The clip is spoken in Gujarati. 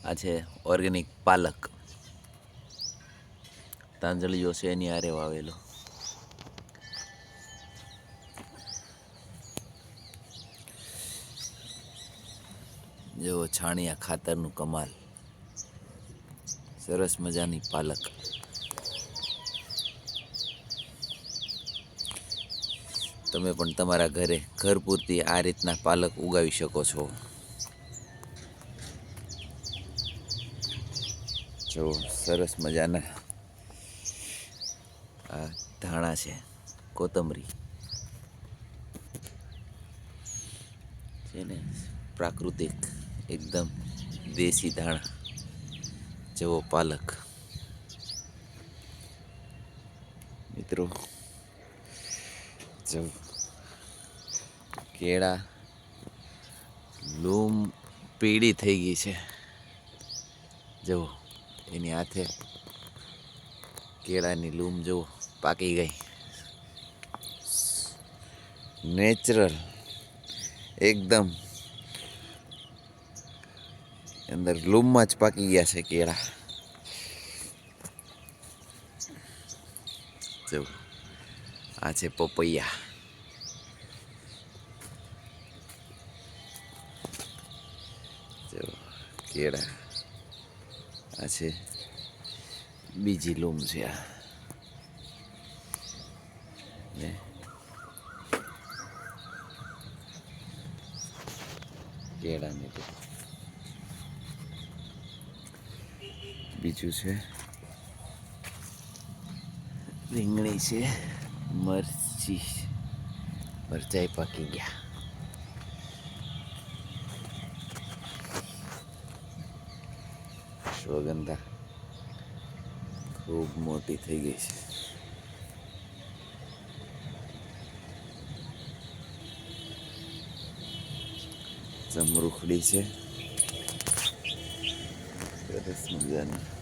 આ છે ઓર્ગેનિક પાલક, તાંજળીઓ છે એની આરે વાવેલો. જેવો છાણિયા ખાતરનું કમાલ, સરસ મજાની પાલક. તમે પણ તમારા ઘરે ઘર પૂરતી આ રીતના પાલક ઉગાવી શકો છો. જો સરસ મજાના આ ધાણા છે, કોથમરી છે ને, પ્રાકૃતિક એકદમ દેશી ધાણા જેવો પાલક. મિત્રો જો કેળા લૂમ પીળી થઈ ગઈ છે, જુઓ એની હાથે કેળાની લૂમ જુઓ પાકી ગઈ. નેચરલ એકદમ અંદર લૂમમાં જ પાકી ગયા છે કેળા. જો આ છે પપૈયા. જો કેળા, આ છે બીજી લૂમ છે. આ ને કેળાની બીજું છે રીંગણી છે, મરચાઈ પાકી ગયા. અશ્વગંધા ખૂબ મોટી થઈ ગઈ છે. જમરૂખડી છે સરસ મજાની.